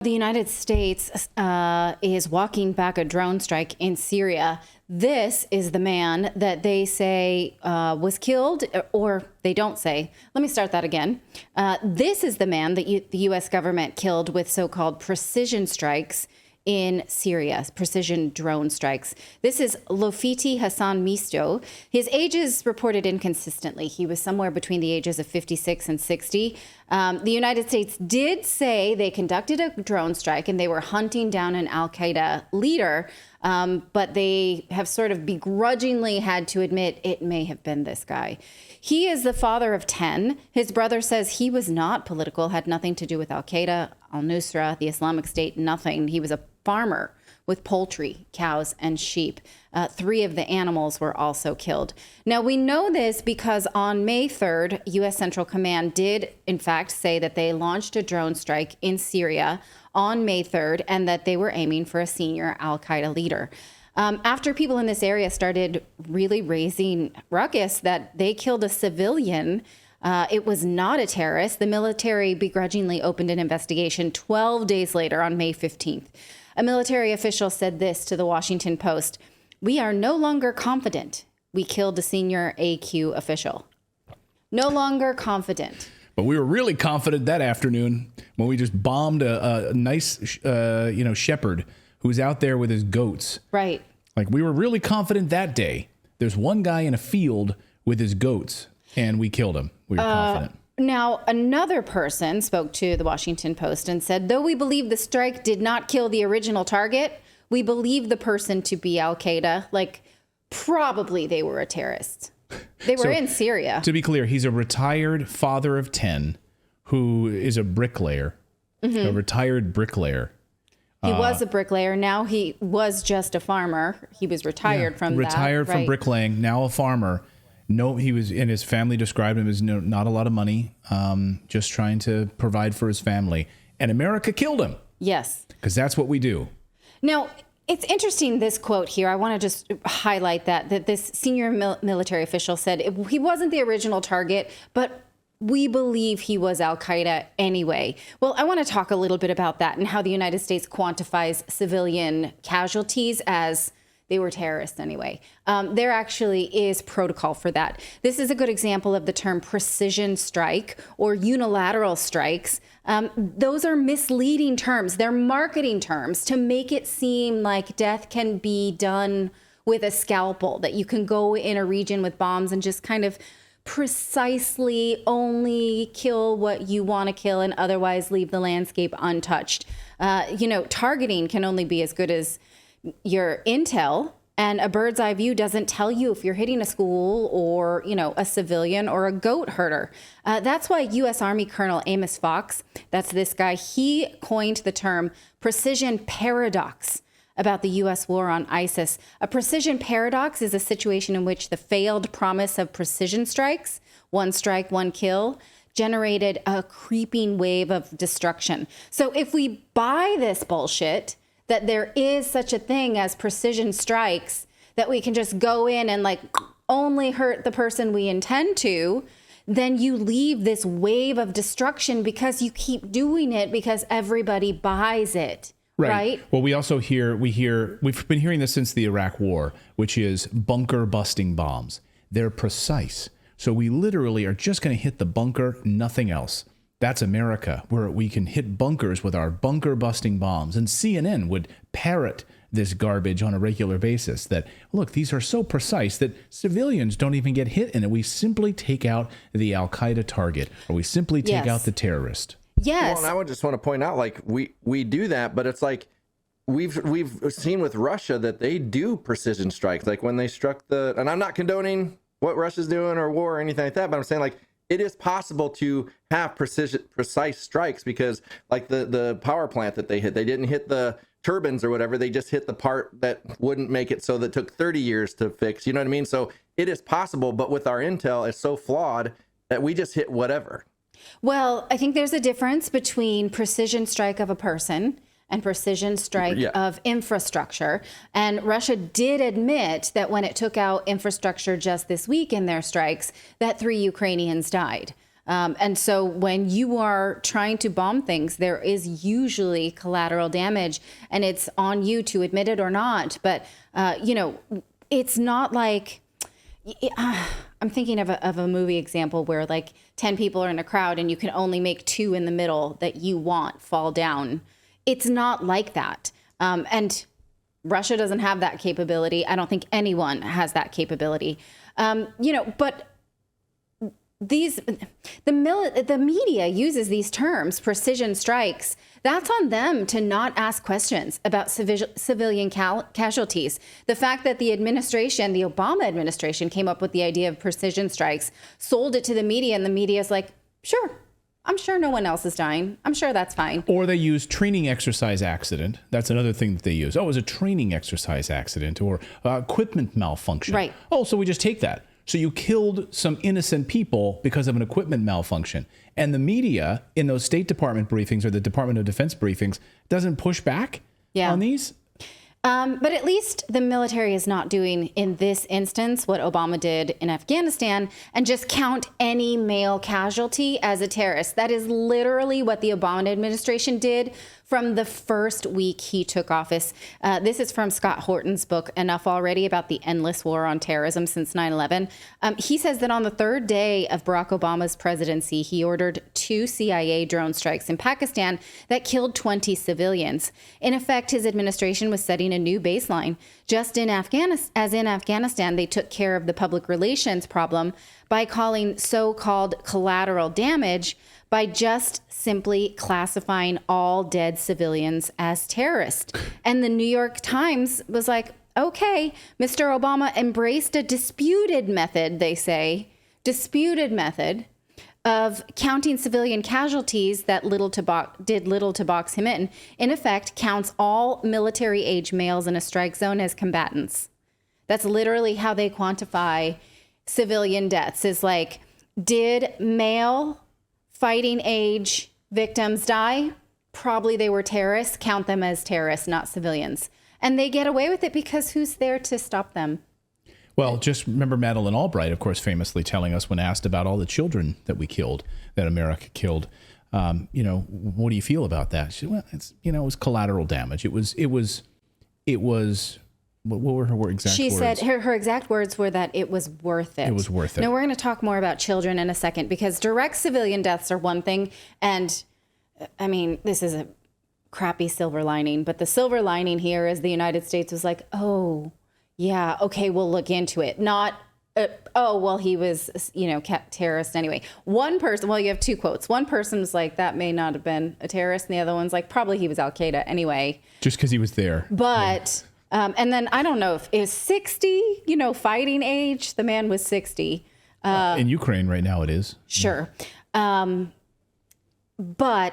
The United States is walking back a drone strike in Syria. This is the man that they say was killed, or they don't say. Let me start that again. This is the man that the U.S. government killed with so-called precision strikes in Syria, precision drone strikes. This is Lofiti Hassan Misto. His age is reported inconsistently. He was somewhere between the ages of 56 and 60. The United States did say they conducted a drone strike and they were hunting down an al-Qaeda leader, but they have sort of begrudgingly had to admit it may have been this guy. He is the father of 10. His brother says he was not political, had nothing to do with al-Qaeda, al-Nusra, the Islamic State, nothing. He was a farmer with poultry, cows, and sheep. 3 of the animals were also killed. Now, we know this because on May 3rd, U.S. Central Command did, in fact, say that they launched a drone strike in Syria on May 3rd and that they were aiming for a senior al-Qaeda leader. After people in this area started really raising ruckus that they killed a civilian, it was not a terrorist, the military begrudgingly opened an investigation 12 days later on May 15th. A military official said this to the Washington Post: "We are no longer confident we killed a senior AQ official." No longer confident. But we were really confident that afternoon when we just bombed a nice, shepherd who's out there with his goats. Right. Like, we were really confident that day. There's one guy in a field with his goats, and we killed him. We were confident. Now, another person spoke to the Washington Post and said, though we believe the strike did not kill the original target, we believe the person to be al-Qaeda. Like, probably they were a terrorist. They were in Syria. To be clear, he's a retired father of 10 who is a bricklayer, a retired bricklayer. He was a bricklayer. Now he was just a farmer. He was retired from that. Retired from bricklaying, now a farmer. No, he was, and his family described him as not a lot of money, just trying to provide for his family. And America killed him. Yes. Because that's what we do. Now, it's interesting, this quote here. I want to just highlight that this senior military official said he wasn't the original target, but we believe he was al-Qaeda anyway. Well, I want to talk a little bit about that and how the United States quantifies civilian casualties as they were terrorists anyway. There actually is protocol for that. This is a good example of the term precision strike or unilateral strikes. Those are misleading terms. They're marketing terms to make it seem like death can be done with a scalpel, that you can go in a region with bombs and just kind of precisely only kill what you want to kill and otherwise leave the landscape untouched. Targeting can only be as good as your intel, and a bird's eye view doesn't tell you if you're hitting a school or, a civilian or a goat herder. That's why U.S. Army Colonel Amos Fox, that's this guy, he coined the term precision paradox about the U.S. war on ISIS. A precision paradox is a situation in which the failed promise of precision strikes, one strike, one kill, generated a creeping wave of destruction. So if we buy this bullshit, that there is such a thing as precision strikes, that we can just go in and only hurt the person we intend to, then you leave this wave of destruction because you keep doing it because everybody buys it. Right. Well, we also we've been hearing this since the Iraq War, which is bunker busting bombs. They're precise. So we literally are just going to hit the bunker, nothing else. That's America, where we can hit bunkers with our bunker-busting bombs. And CNN would parrot this garbage on a regular basis that, look, these are so precise that civilians don't even get hit in it. We simply take out the al-Qaeda target, or we simply take out the terrorist. Yes. Well, and I would just want to point out, we do that, but it's like we've seen with Russia that they do precision strikes. Like when they struck and I'm not condoning what Russia's doing or war or anything like that, but I'm saying it is possible to have precise strikes because the power plant that they hit, they didn't hit the turbines or whatever. They just hit the part that wouldn't make it, so that took 30 years to fix. You know what I mean? So it is possible, but with our intel, it's so flawed that we just hit whatever. Well, I think there's a difference between precision strike of a person and precision strike of infrastructure. And Russia did admit that when it took out infrastructure just this week in their strikes, that 3 Ukrainians died. And so when you are trying to bomb things, there is usually collateral damage, and it's on you to admit it or not. But, it's not like, I'm thinking of a movie example where like 10 people are in a crowd and you can only make 2 in the middle that you want fall down. It's not like that. And Russia doesn't have that capability. I don't think anyone has that capability. But the media uses these terms, precision strikes. That's on them to not ask questions about civilian casualties. The fact that the Obama administration came up with the idea of precision strikes, sold it to the media, and the media is like, sure, I'm sure no one else is dying. I'm sure that's fine. Or they use training exercise accident. That's another thing that they use. Oh, it was a training exercise accident, or equipment malfunction. Right. Oh, so we just take that. So you killed some innocent people because of an equipment malfunction. And the media in those State Department briefings or the Department of Defense briefings doesn't push back on these. But at least the military is not doing, in this instance, what Obama did in Afghanistan and just count any male casualty as a terrorist. That is literally what the Obama administration did from the first week he took office. This is from Scott Horton's book, Enough Already, about the endless war on terrorism since 9/11. He says that on the third day of Barack Obama's presidency, he ordered 2 CIA drone strikes in Pakistan that killed 20 civilians. In effect, his administration was setting a new baseline. Just in Afghanistan, they took care of the public relations problem by calling so-called collateral damage by just simply classifying all dead civilians as terrorists. And the New York Times was like, okay, Mr. Obama embraced a disputed method, they say, of counting civilian casualties that did little to box him in. In effect, counts all military-age males in a strike zone as combatants. That's literally how they quantify civilian deaths, is like, did male fighting age victims die? Probably they were terrorists. Count them as terrorists, not civilians. And they get away with it because who's there to stop them? Well, just remember Madeleine Albright, of course, famously telling us when asked about all the children that we killed, that America killed, what do you feel about that? She said, well, it was collateral damage. It was, what were her exact words? She said her exact words were that it was worth it. It was worth it. Now, we're going to talk more about children in a second, because direct civilian deaths are one thing. And I mean, this is a crappy silver lining, but the silver lining here is the United States was like, oh, yeah, okay, we'll look into it. Not, he was, terrorist anyway. One person, you have 2 quotes. One person was like, that may not have been a terrorist. And the other one's like, probably he was Al-Qaeda anyway. Just because he was there. But... and then I don't know if it was 60, fighting age. The man was 60. In Ukraine right now it is. Sure. But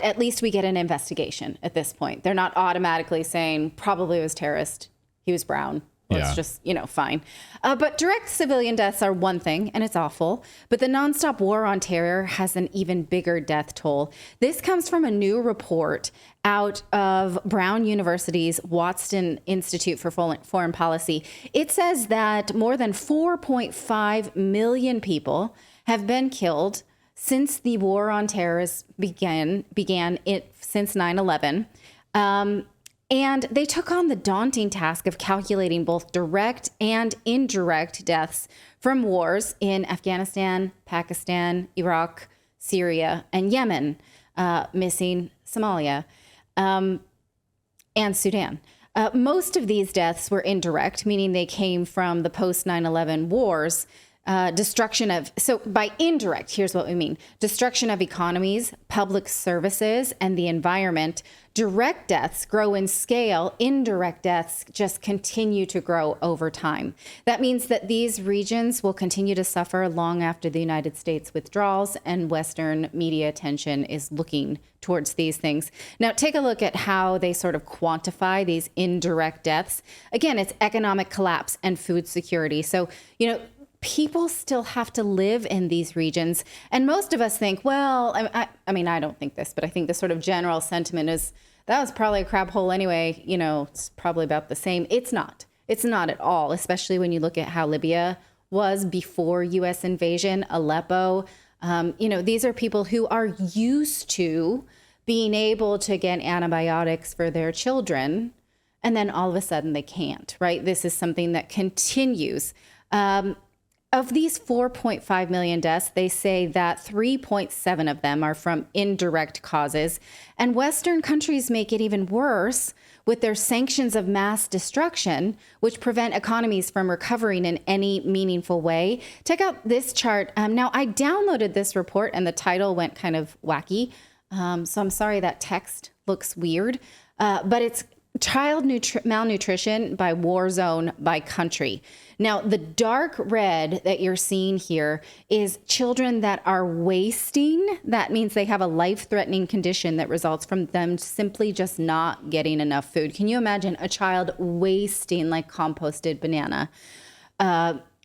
at least we get an investigation at this point. They're not automatically saying probably it was terrorist. He was brown. Let's just, fine. But direct civilian deaths are one thing, and it's awful. But the nonstop war on terror has an even bigger death toll. This comes from a new report out of Brown University's Watson Institute for Foreign Policy. It says that more than 4.5 million people have been killed since the war on terror began since 9/11. And they took on the daunting task of calculating both direct and indirect deaths from wars in Afghanistan, Pakistan, Iraq, Syria, and Yemen, missing Somalia, and Sudan. Most of these deaths were indirect, meaning they came from the post 9/11 wars. So by indirect, here's what we mean. Destruction of economies, public services, and the environment. Direct deaths grow in scale. Indirect deaths just continue to grow over time. That means that these regions will continue to suffer long after the United States withdrawals and Western media attention is looking towards these things. Now, take a look at how they sort of quantify these indirect deaths. Again, it's economic collapse and food security. So, people still have to live in these regions. And most of us think, well, I mean, I don't think this, but I think the sort of general sentiment is that was probably a crap hole anyway. It's probably about the same. It's not. It's not at all, especially when you look at how Libya was before U.S. invasion, Aleppo, These are people who are used to being able to get antibiotics for their children, and then all of a sudden they can't, right? This is something that continues. Of these 4.5 million deaths, they say that 3.7 of them are from indirect causes. And Western countries make it even worse with their sanctions of mass destruction, which prevent economies from recovering in any meaningful way. Check out this chart. Now, I downloaded this report and the title went kind of wacky. So I'm sorry that text looks weird, but it's child malnutrition by war zone by country. Now, the dark red that you're seeing here is children that are wasting. That means they have a life-threatening condition that results from them simply just not getting enough food. Can you imagine a child wasting like composted banana?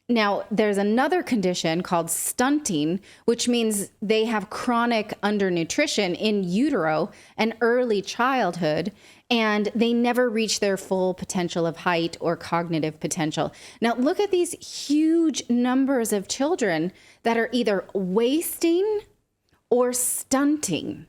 Now, there's another condition called stunting, which means they have chronic undernutrition in utero and early childhood, and they never reach their full potential of height or cognitive potential. Now, look at these huge numbers of children that are either wasting or stunting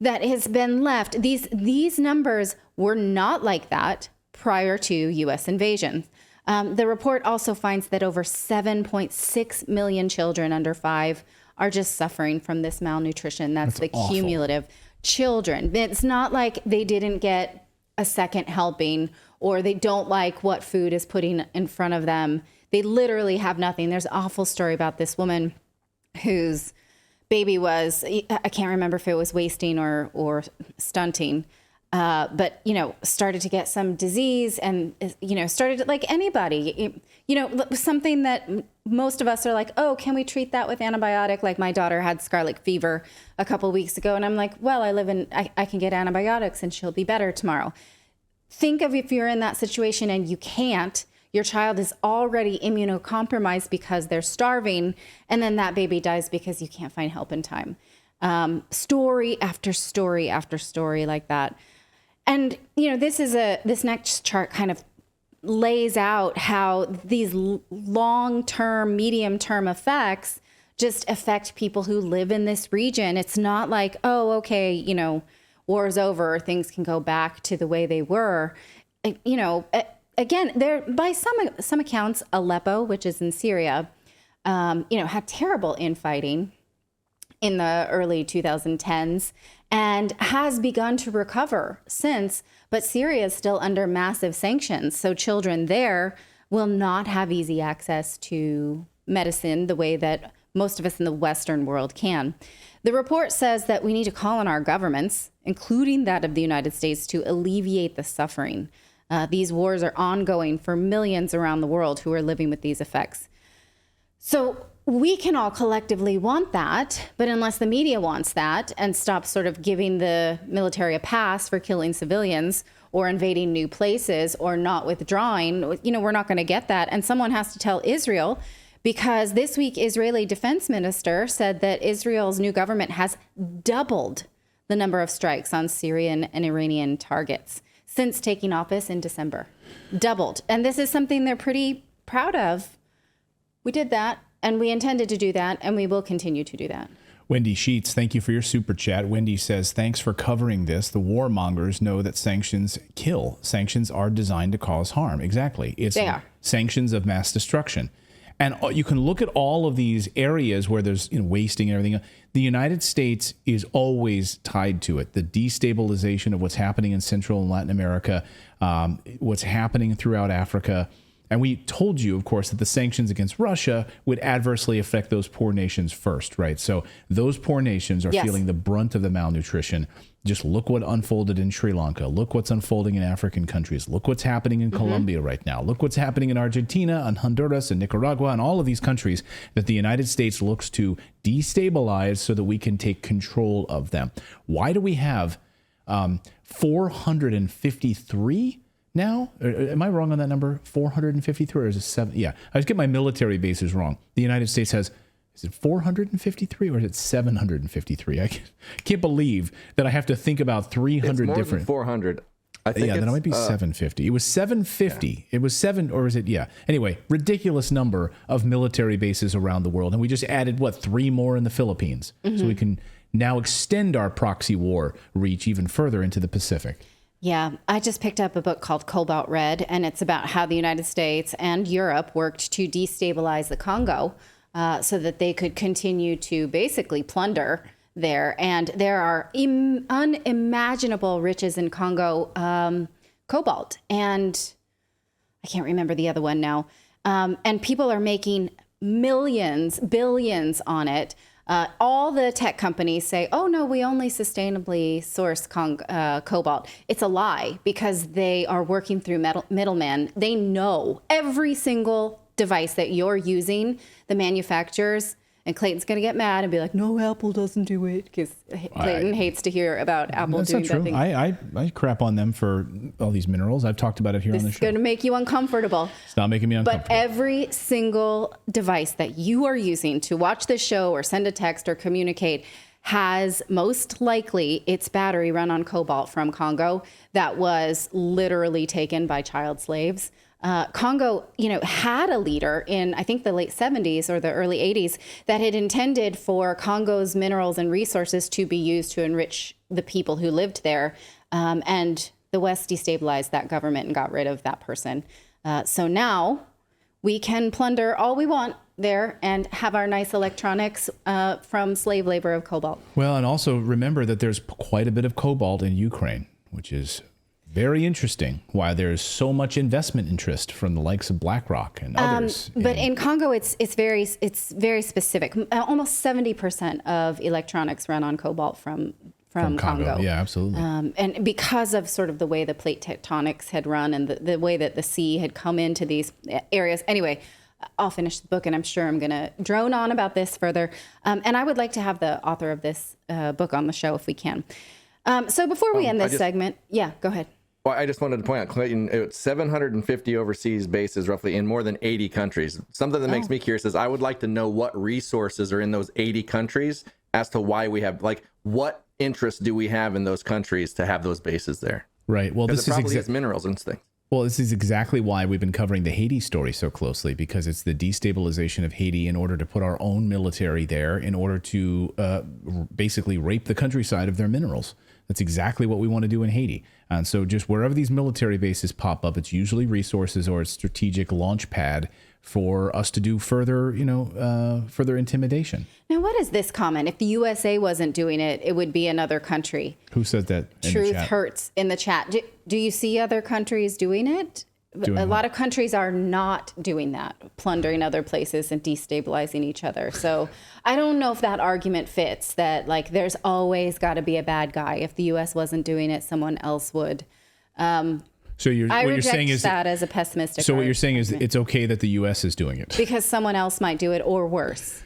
that has been left. These numbers were not like that prior to U.S. invasion. The report also finds that over 7.6 million children under 5 are just suffering from this malnutrition. That's the awful. Cumulative children. It's not like they didn't get a second helping or they don't like what food is putting in front of them. They literally have nothing. There's an awful story about this woman whose baby was, I can't remember if it was wasting or stunting, but, started to get some disease and, started like anybody, something that most of us are like, oh, can we treat that with antibiotic? Like my daughter had scarlet fever a couple of weeks ago. And I'm like, well, I can get antibiotics and she'll be better tomorrow. Think of if you're in that situation and you can't, your child is already immunocompromised because they're starving. And then that baby dies because you can't find help in time. Story after story after story like that. And, this next chart kind of lays out how these long-term, medium-term effects just affect people who live in this region. It's not like, oh, okay, war's over, things can go back to the way they were. Again, there by some accounts, Aleppo, which is in Syria, had terrible infighting in the early 2010s and has begun to recover since, but Syria is still under massive sanctions. So children there will not have easy access to medicine the way that most of us in the Western world can. The report says that we need to call on our governments, including that of the United States, to alleviate the suffering. These wars are ongoing for millions around the world who are living with these effects. So we can all collectively want that, but unless the media wants that and stops sort of giving the military a pass for killing civilians or invading new places or not withdrawing, we're not going to get that. And someone has to tell Israel, because this week, Israeli defense minister said that Israel's new government has doubled the number of strikes on Syrian and Iranian targets since taking office in December. Doubled. And this is something they're pretty proud of. We did that. And we intended to do that, and we will continue to do that. Wendy Sheets, thank you for your super chat. Wendy says, thanks for covering this. The warmongers know that sanctions kill. Sanctions are designed to cause harm. Exactly. They are. Sanctions of mass destruction. And you can look at all of these areas where there's wasting and everything. The United States is always tied to it. The destabilization of what's happening in Central and Latin America, what's happening throughout Africa. And we told you, of course, that the sanctions against Russia would adversely affect those poor nations first, right? So those poor nations are feeling the brunt of the malnutrition. Just look what unfolded in Sri Lanka. Look what's unfolding in African countries. Look what's happening in Colombia right now. Look what's happening in Argentina and Honduras and Nicaragua and all of these countries that the United States looks to destabilize so that we can take control of them. Why do we have 453 now? Am I wrong on that number? 453 or is it 7? Yeah, I was getting my military bases wrong. The United States has, is it 453 or is it 753? I can't believe that I have to think about 300 it's more different. than 400. I think then it might be 750. It was 750. It was or is it? Yeah. Anyway, ridiculous number of military bases around the world. And we just added, 3 more in the Philippines. So we can now extend our proxy war reach even further into the Pacific. Yeah, I just picked up a book called Cobalt Red, and it's about how the United States and Europe worked to destabilize the Congo so that they could continue to basically plunder there. And there are unimaginable riches in Congo, cobalt, and I can't remember the other one now. And people are making millions, billions on it. All the tech companies say, oh, no, we only sustainably source cobalt. It's a lie because they are working through middlemen. They know every single device that you're using, the manufacturers, and Clayton's going to get mad and be like, no, Apple doesn't do it, because Clayton hates to hear about Apple That's doing not true. that thing. I crap on them for all these minerals. I've talked about it here on the It's show. going to make you uncomfortable. It's not making me uncomfortable. But every single device that you are using to watch this show or send a text or communicate has most likely its battery run on cobalt from Congo that was literally taken by child slaves. Congo, had a leader in, I think, the late 70s or the early 80s that had intended for Congo's minerals and resources to be used to enrich the people who lived there. And the West destabilized that government and got rid of that person. So now we can plunder all we want there and have our nice electronics from slave labor of cobalt. Well, and also remember that there's quite a bit of cobalt in Ukraine, which is very interesting, why there's so much investment interest from the likes of BlackRock and others. But in Congo, it's very specific. Almost 70% of electronics run on cobalt from Congo. Yeah, absolutely. And because of sort of the way the plate tectonics had run and the way that the sea had come into these areas. Anyway, I'll finish the book, and I'm sure I'm going to drone on about this further. And I would like to have the author of this book on the show if we can. So before we end this segment, go ahead. Well, I just wanted to point out, Clayton, it's 750 overseas bases roughly in more than 80 countries. Something that makes me curious is I would like to know what resources are in those 80 countries as to why we have, what interest do we have in those countries to have those bases there? Right. Well, this is minerals and things. Well, this is exactly why we've been covering the Haiti story so closely, because it's the destabilization of Haiti in order to put our own military there in order to basically rape the countryside of their minerals. That's exactly what we want to do in Haiti. And so just wherever these military bases pop up, it's usually resources or a strategic launch pad for us to do further, further intimidation. Now, what is this comment? If the U.S.A. wasn't doing it, it would be another country. Who said that in Truth the chat? hurts in the chat. Do you see other countries doing it? A lot of countries are not doing that, plundering other places and destabilizing each other. So I don't know if that argument fits, that there's always got to be a bad guy. If the U.S. wasn't doing it, someone else would. So I reject that as a pessimistic. So what you're saying is it's okay that the U.S. is doing it because someone else might do it or worse.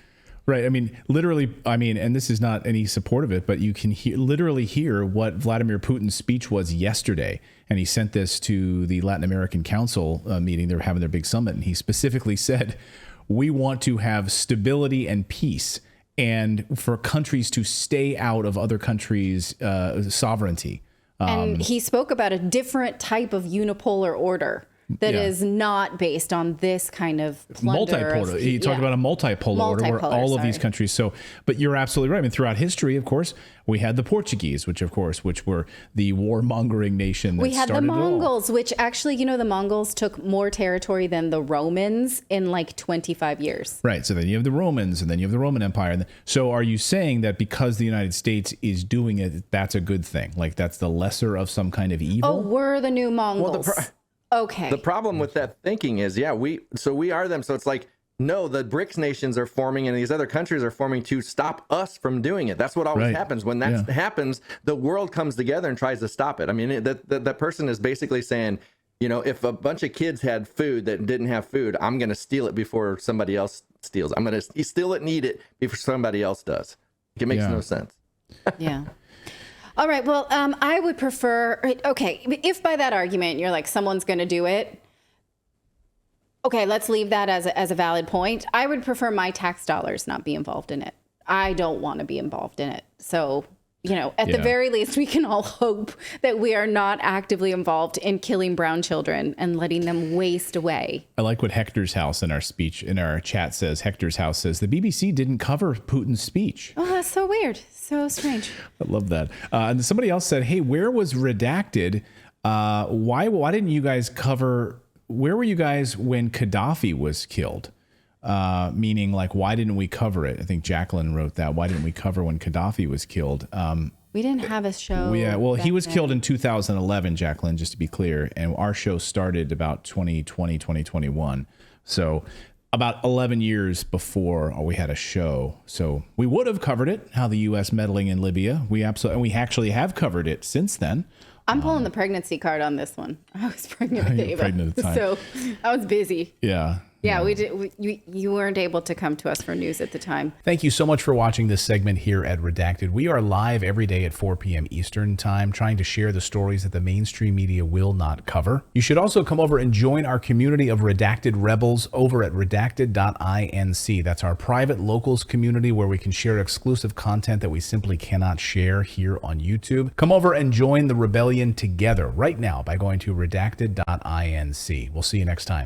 Right. I mean, literally, and this is not any support of it, but you can literally hear what Vladimir Putin's speech was yesterday. And he sent this to the Latin American Council meeting. They're having their big summit. And he specifically said, we want to have stability and peace and for countries to stay out of other countries' sovereignty. And he spoke about a different type of unipolar order that is not based on this kind of multipolar. He talked about a multipolar order where all of these countries. But you're absolutely right. I mean, throughout history, of course, we had the Portuguese, which were the warmongering nation. We had the Mongols, which actually, the Mongols took more territory than the Romans in 25 years. Right. So then you have the Romans, and then you have the Roman Empire. So are you saying that because the United States is doing it, that's a good thing? That's the lesser of some kind of evil? Oh, we're the new Mongols. Okay. The problem with that thinking is, we are them. So it's no, the BRICS nations are forming and these other countries are forming to stop us from doing it. That's what always happens. When that happens, the world comes together and tries to stop it. I mean, that person is basically saying, if a bunch of kids had food that didn't have food, I'm going to steal it before somebody else steals. I'm going to steal it and eat it before somebody else does. It makes no sense. Yeah. All right. Well, I would prefer, if by that argument you're someone's going to do it, okay, let's leave that as a valid point. I would prefer my tax dollars not be involved in it. I don't want to be involved in it. So, at the Yeah. very least, we can all hope that we are not actively involved in killing brown children and letting them waste away. I like what Hector's House in our chat says. Hector's House says the BBC didn't cover Putin's speech. Oh, that's so weird. So strange. I love that. And somebody else said, hey, where was Redacted? Why didn't you guys cover, where were you guys when Gaddafi was killed? Meaning, like, why didn't we cover it? I think Jacqueline wrote that. Why didn't we cover when Gaddafi was killed? We didn't have a show. Yeah, well, he back was then. killed in 2011, Jacqueline, just to be clear. And our show started about 2020, 2021. So about 11 years before we had a show. So we would have covered it, how the U.S. meddling in Libya. We actually have covered it since then. I'm pulling the pregnancy card on this one. I was pregnant with You were Ava. pregnant at the time. So I was busy. Yeah. Yeah, we did. You weren't able to come to us for news at the time. Thank you so much for watching this segment here at Redacted. We are live every day at 4 p.m. Eastern Time, trying to share the stories that the mainstream media will not cover. You should also come over and join our community of Redacted Rebels over at redacted.inc. That's our private locals community where we can share exclusive content that we simply cannot share here on YouTube. Come over and join the rebellion together right now by going to redacted.inc. We'll see you next time.